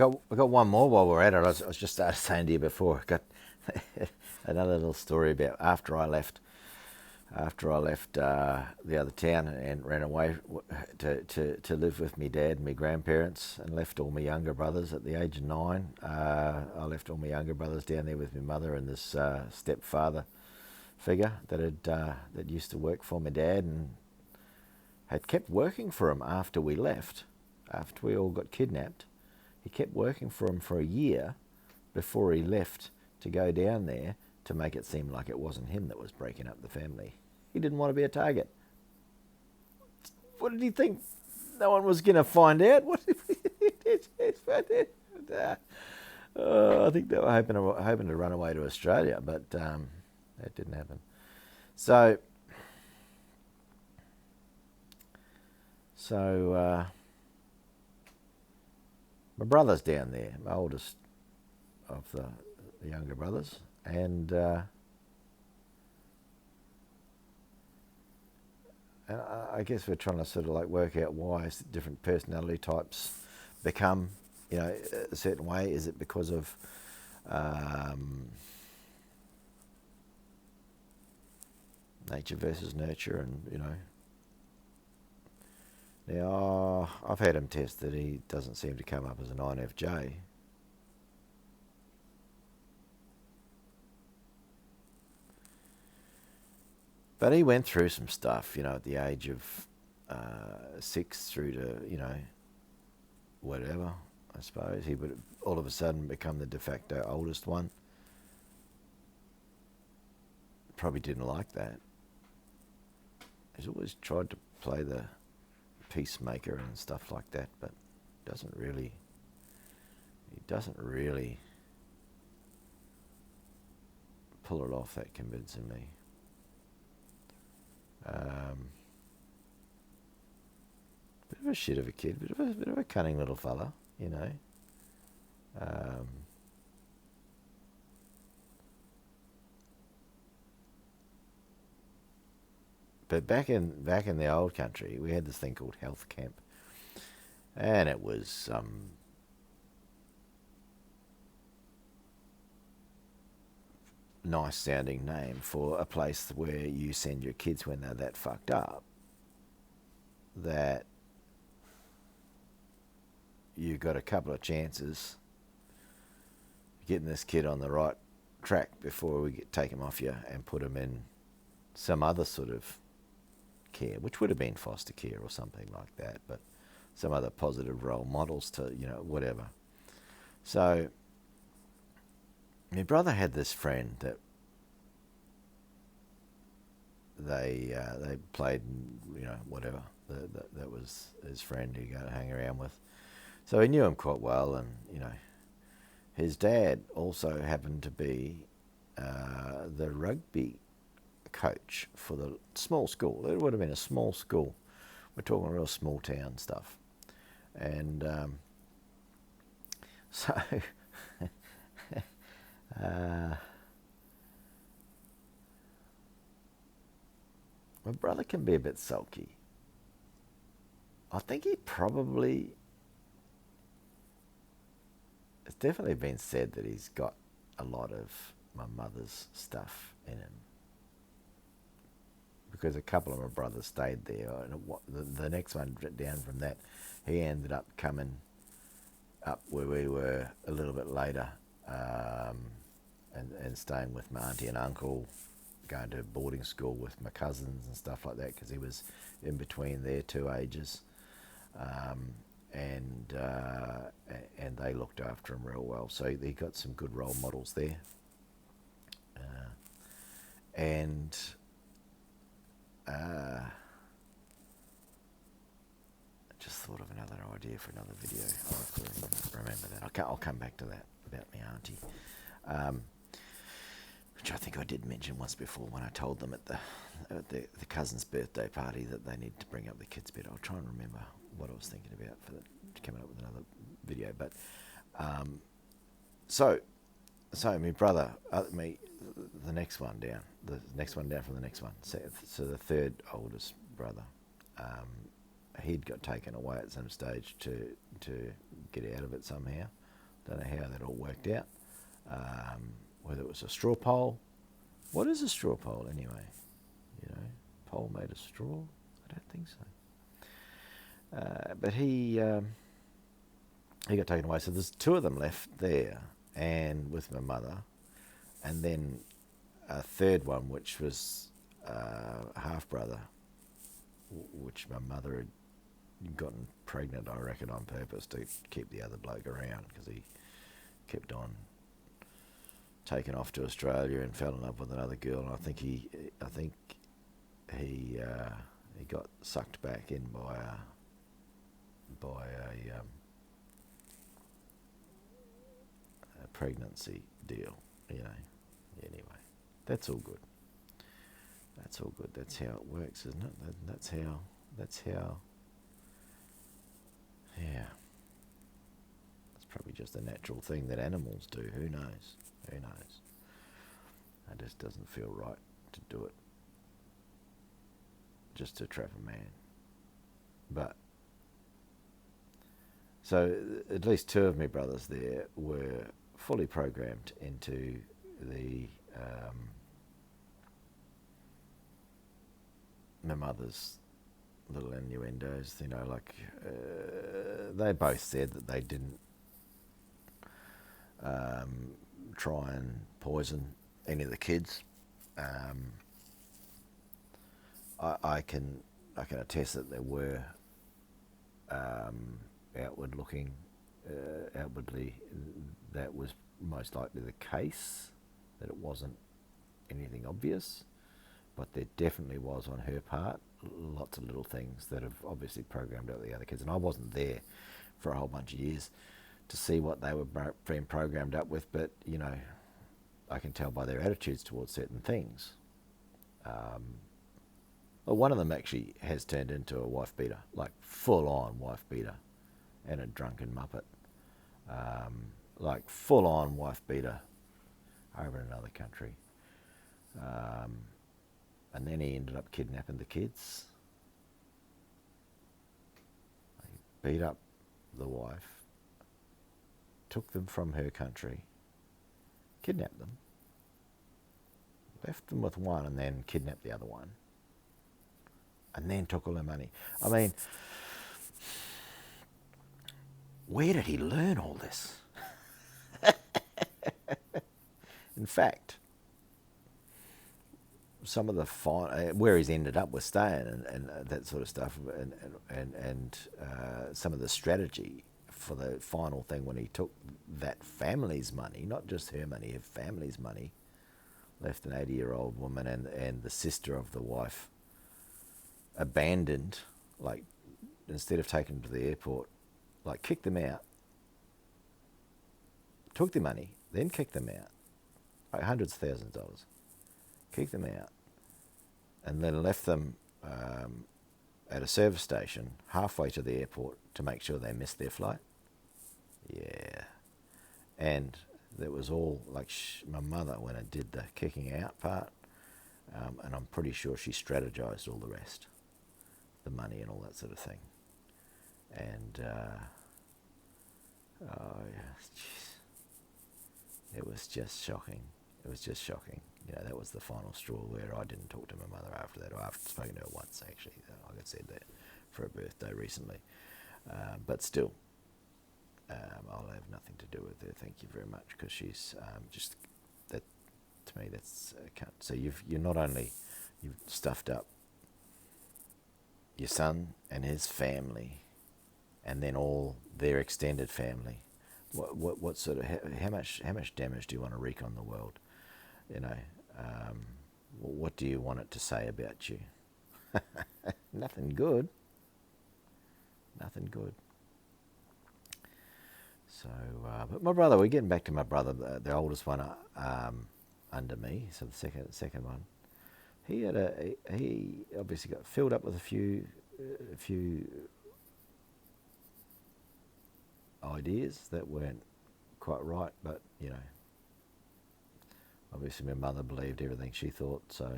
I got one more while we're at it. I was just saying to you before. I got another little story about after I left. After I left the other town and ran away to live with my dad and my grandparents, and left all my younger brothers at the age of 9. I left all my younger brothers down there with my mother and this stepfather figure that used to work for my dad and had kept working for him after we left, after we all got kidnapped. He kept working for him for a year before he left to go down there to make it seem like it wasn't him that was breaking up the family. He didn't want to be a target. What did he think? No one was going to find out? What? I think they were hoping to run away to Australia, but that didn't happen. So my brother's down there, my oldest of the younger brothers, and I guess we're trying to sort of like work out why different personality types become, a certain way. Is it because of nature versus nurture? And now I've had him test that he doesn't seem to come up as an INFJ. But he went through some stuff, at the age of 6 through to, whatever, I suppose. He would all of a sudden become the de facto oldest one. Probably didn't like that. He's always tried to play the peacemaker and stuff like that, but he doesn't really pull it off that convincingly. Bit of a shit of a kid, bit of a cunning little fella, But back in the old country, we had this thing called health camp, and it was nice sounding name for a place where you send your kids when they're that fucked up that you got a couple of chances getting this kid on the right track before we take him off you and put him in some other sort of care, which would have been foster care or something like that, but some other positive role models to, whatever. So my brother had this friend that they played, whatever. That was his friend he got to hang around with. So he knew him quite well, and his dad also happened to be the rugby coach for the small school. It would have been a small school. We're talking real small town stuff, and so. My brother can be a bit sulky. I think he probably... It's definitely been said that he's got a lot of my mother's stuff in him. Because a couple of my brothers stayed there. And the next one down from that, he ended up coming up where we were a little bit later, and staying with my auntie and uncle, going to boarding school with my cousins and stuff like that, because he was in between their two ages, and they looked after him real well. So he got some good role models there, and I just thought of another idea for another video. I'll have to remember that. I'll come back to that about my auntie. Which I think I did mention once before when I told them at the cousin's birthday party that they needed to bring up the kids' bit. I'll try and remember what I was thinking about for coming up with another video. But so my brother, the next one down from the next one. So the third oldest brother, he'd got taken away at some stage to get out of it somehow. Don't know how that all worked out. Whether it was a straw poll. What is a straw poll anyway? Pole made of straw? I don't think so. But he got taken away. So there's two of them left there, and with my mother, and then a third one, which was half brother, which my mother had gotten pregnant, I reckon, on purpose to keep the other bloke around, because he kept on taking off to Australia and fell in love with another girl, and I think he got sucked back in by a pregnancy deal, Anyway, that's all good. That's all good. That's how it works, isn't it? That's how. Yeah. It's probably just a natural thing that animals do. Who knows? It just doesn't feel right to do it just to trap a man. But so at least two of my brothers there were fully programmed into the my mother's little innuendos. They both said that they didn't try and poison any of the kids. I can attest that there were outwardly that was most likely the case, that it wasn't anything obvious, but there definitely was on her part lots of little things that have obviously programmed out the other kids. And I wasn't there for a whole bunch of years to see what they were being programmed up with, but I can tell by their attitudes towards certain things. Well, one of them actually has turned into a wife beater, like full-on wife beater, and a drunken muppet, like full-on wife beater over in another country. And then he ended up kidnapping the kids. He beat up the wife, took them from her country, kidnapped them, left them with one, and then kidnapped the other one, and then took all their money. I mean, where did he learn all this? In fact, some of the where he's ended up with staying and that sort of stuff, and some of the strategy for the final thing when he took that family's money, not just her money, her family's money, left an 80-year-old woman and the sister of the wife abandoned, like instead of taking them to the airport, like kicked them out, took their money, then kicked them out, like hundreds of thousands of dollars, kicked them out, and then left them at a service station halfway to the airport to make sure they missed their flight. Yeah. And that was all like my mother when I did the kicking out part, and I'm pretty sure she strategized all the rest, the money and all that sort of thing. And oh yeah, geez. It was just shocking. That was the final straw where I didn't talk to my mother after that. I've spoken to her once, actually. Like I said, that for her birthday recently. But still, I'll have nothing to do with her. Thank you very much, because she's just that. To me, that's so you've stuffed up your son and his family, and then all their extended family. What sort of how much damage do you want to wreak on the world? What do you want it to say about you? Nothing good. So, but my brother, we're getting back to my brother, the oldest one under me. So the second one, he obviously got filled up with a few ideas that weren't quite right, but obviously my mother believed everything she thought, so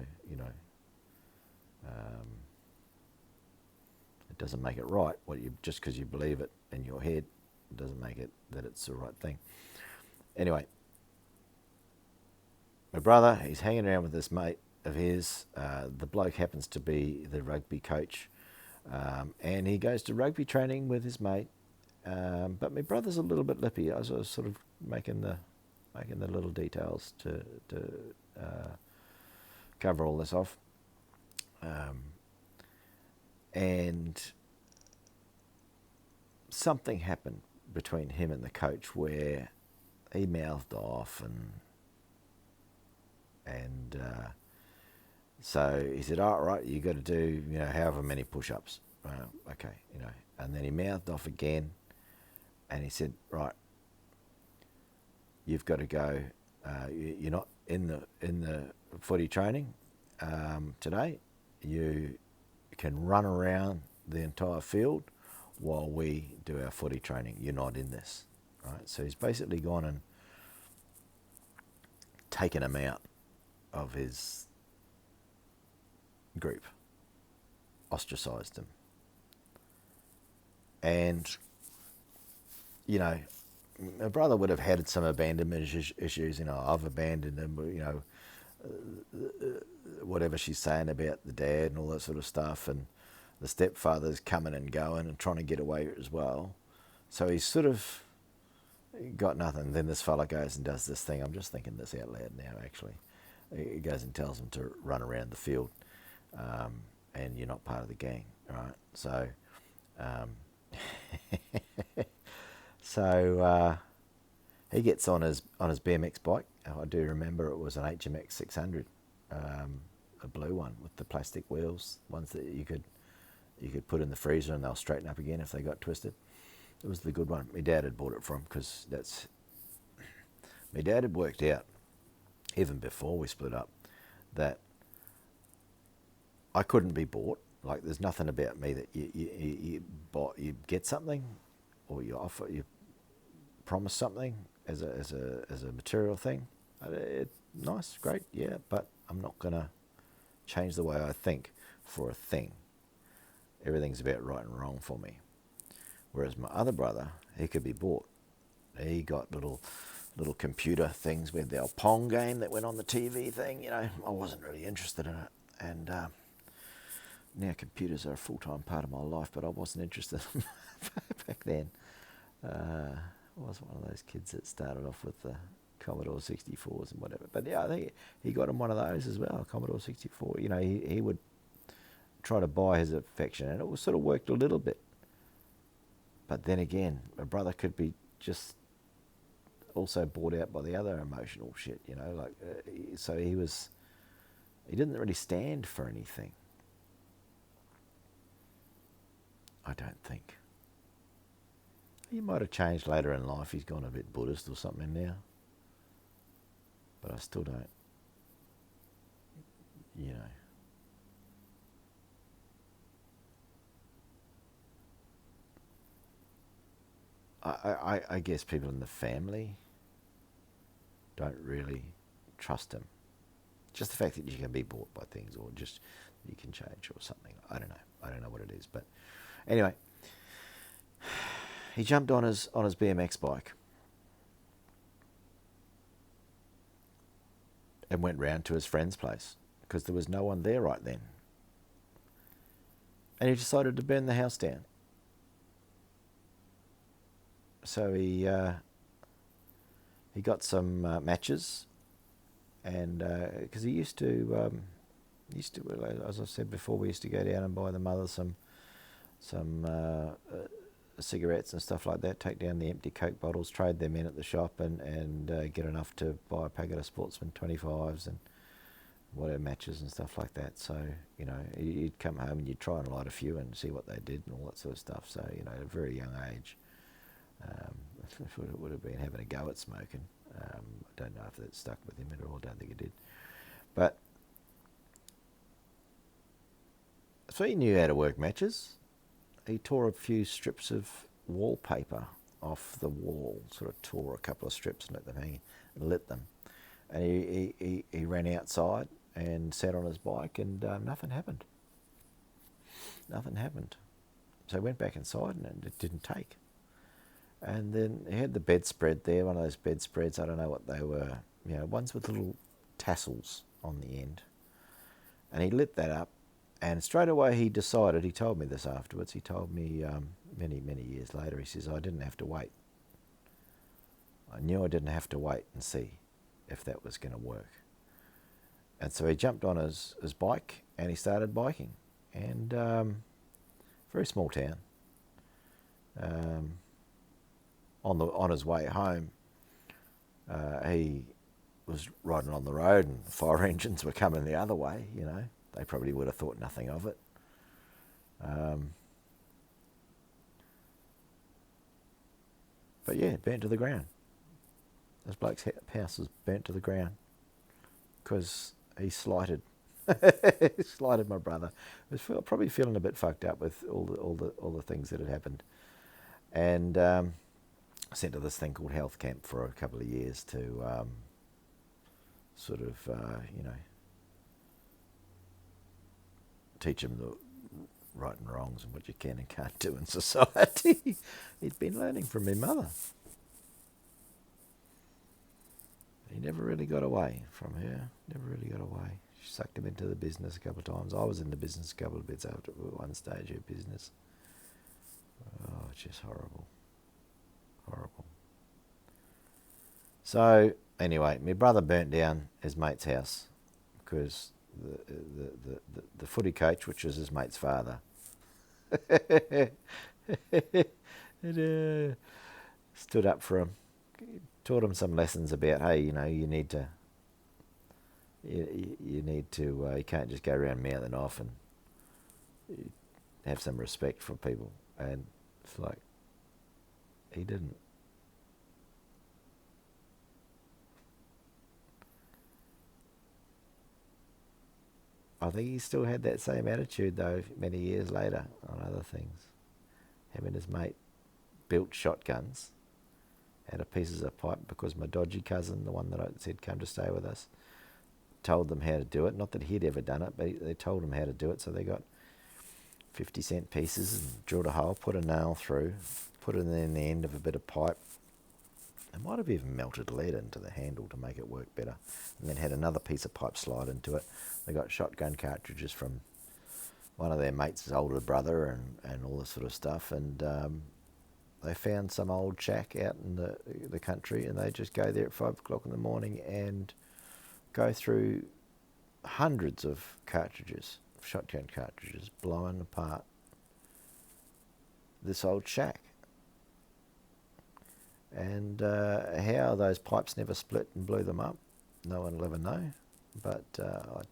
it doesn't make it right just because you believe it in your head. doesn't make it that it's the right thing. Anyway, my brother, he's hanging around with this mate of his. The bloke happens to be the rugby coach, and he goes to rugby training with his mate. But my brother's a little bit lippy. I was sort of making the little details to cover all this off. And something happened between him and the coach where he mouthed off, and so he said, "All right, you got to do however many push-ups." Okay, and then he mouthed off again, and he said, "Right, you've got to go. You're not in the footy training today. You can run around the entire field while we do our footy training. You're not in this." Right? So he's basically gone and taken him out of his group, ostracised him. And, my brother would have had some abandonment issues. I've abandoned him, whatever she's saying about the dad and all that sort of stuff. And the stepfather's coming and going and trying to get away as well. So he's sort of got nothing. Then this fella goes and does this thing. I'm just thinking this out loud now, actually. He goes and tells him to run around the field, and you're not part of the gang, right? So, he gets on his BMX bike. I do remember it was an HMX 600, a blue one with the plastic wheels, ones that you could put in the freezer and they'll straighten up again if they got twisted. It was the good one. My dad had bought it from, because my dad had worked out, even before we split up, that I couldn't be bought. Like, there's nothing about me that you get something, or you promise something as a material thing. Nice, great, yeah, but I'm not gonna change the way I think for a thing. Everything's about right and wrong for me. Whereas my other brother, he could be bought. He got little computer things with the old Pong game that went on the TV thing. I wasn't really interested in it, and now computers are a full-time part of my life, but I wasn't interested back then. I was one of those kids that started off with the Commodore 64s and whatever. But yeah, I think he got him one of those as well, a Commodore 64. He would try to buy his affection, and it was sort of worked a little bit. But then again, my brother could be just also bought out by the other emotional shit, so he didn't really stand for anything. I don't think. He might have changed later in life. He's gone a bit Buddhist or something now. But I still don't, I guess people in the family don't really trust him. Just the fact that you can be bought by things, or just you can change or something. I don't know what it is. But anyway, he jumped on his BMX bike and went round to his friend's place, because there was no one there right then. And he decided to burn the house down. So he got some matches, and because he used to, as I said before, we used to go down and buy the mother some cigarettes and stuff like that, take down the empty Coke bottles, trade them in at the shop, and get enough to buy a packet of Sportsman 25s and whatever, matches and stuff like that. So, you'd come home and you'd try and light a few and see what they did and all that sort of stuff. So, at a very young age, would have been having a go at smoking. I don't know if that stuck with him at all. I don't think it did. But, so he knew how to work matches. He tore a few strips of wallpaper off the wall, sort of tore a couple of strips and let them hang, and lit them. And he ran outside and sat on his bike, and nothing happened. Nothing happened. So he went back inside, and it didn't take. And then he had the bedspread there, one of those bedspreads. I don't know what they were, ones with little tassels on the end. And he lit that up, and straight away he decided, he told me this afterwards, he told me many, many years later, he says, I didn't have to wait. I knew I didn't have to wait and see if that was going to work. And so he jumped on his bike and he started biking. And very small town. On his way home, he was riding on the road and fire engines were coming the other way, They probably would have thought nothing of it. But yeah, burnt to the ground. This bloke's house was burnt to the ground because he slighted slighted my brother. He was probably feeling a bit fucked up with all the things that had happened, and sent to this thing called health camp for a couple of years to sort of teach him the right and wrongs and what you can and can't do in society. He'd been learning from my mother. He never really got away from her. Never really got away. She sucked him into the business a couple of times. I was in the business a couple of bits after one stage of business. Oh, it's just horrible. Horrible. So, anyway, my brother burnt down his mate's house because the footy coach, which was his mate's father, it, stood up for him, taught him some lessons about, hey, you need to, you can't just go around mouthing off, and have some respect for people. And it's like, he didn't. I think he still had that same attitude though many years later on other things. Him and his mate built shotguns out of pieces of pipe because my dodgy cousin, the one that I said come to stay with us, told them how to do it. Not that he'd ever done it, but they told him how to do it. So they got 50-cent pieces and drilled a hole, put a nail through, put it in the end of a bit of pipe. They might have even melted lead into the handle to make it work better, and then had another piece of pipe slide into it. They got shotgun cartridges from one of their mates' older brother and all this sort of stuff, and they found some old shack out in the country, and they just go there at 5 o'clock in the morning and go through hundreds of cartridges, shotgun cartridges, blowing apart this old shack. And how those pipes never split and blew them up, no one will ever know. But I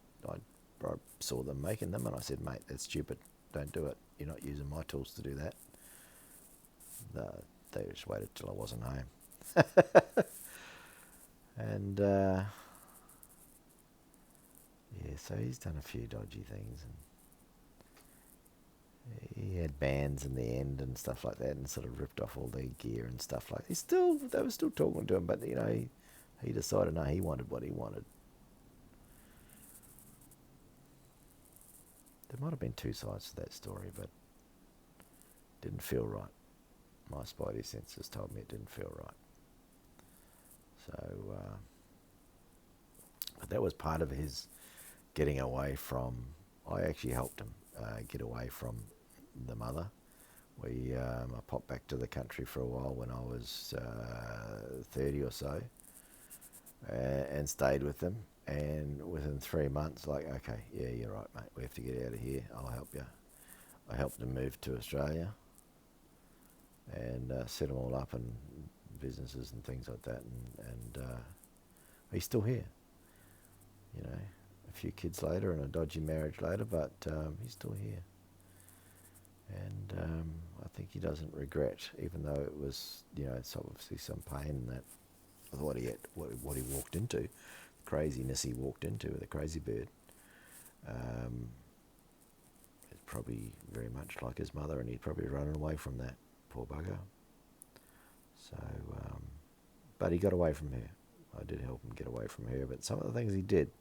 saw them making them, and I said, mate, that's stupid. Don't do it. You're not using my tools to do that. They just waited till I wasn't home. And yeah, so he's done a few dodgy things, and he had bands in the end and stuff like that, and sort of ripped off all their gear and stuff like that. They were still talking to him, but he decided no, he wanted what he wanted. There might have been two sides to that story, but it didn't feel right. My spidey senses told me it didn't feel right. So, but that was part of his getting away from. I actually helped him get away from the mother. I popped back to the country for a while when I was 30 or so, and stayed with them. And within 3 months, like, okay, yeah, you're right, mate. We have to get out of here. I'll help you. I helped him move to Australia and set them all up and businesses and things like that. And he's still here. A few kids later and a dodgy marriage later, but he's still here. And I think he doesn't regret, even though it was, it's obviously some pain in that, what he walked into, the craziness he walked into with a crazy bird. It's probably very much like his mother, and he'd probably run away from that, poor bugger. So, but he got away from her. I did help him get away from her, but some of the things he did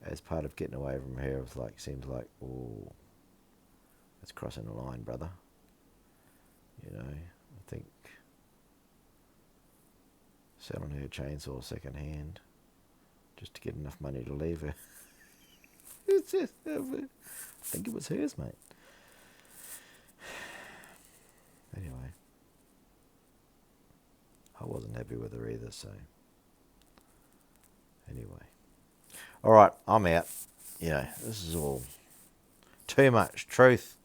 as part of getting away from her seems like, oh, that's crossing the line, brother. I think selling her chainsaw second hand just to get enough money to leave her. It's just, I think it was hers, mate. Anyway, I wasn't happy with her either, so anyway. All right, I'm out. You know, this is all too much truth.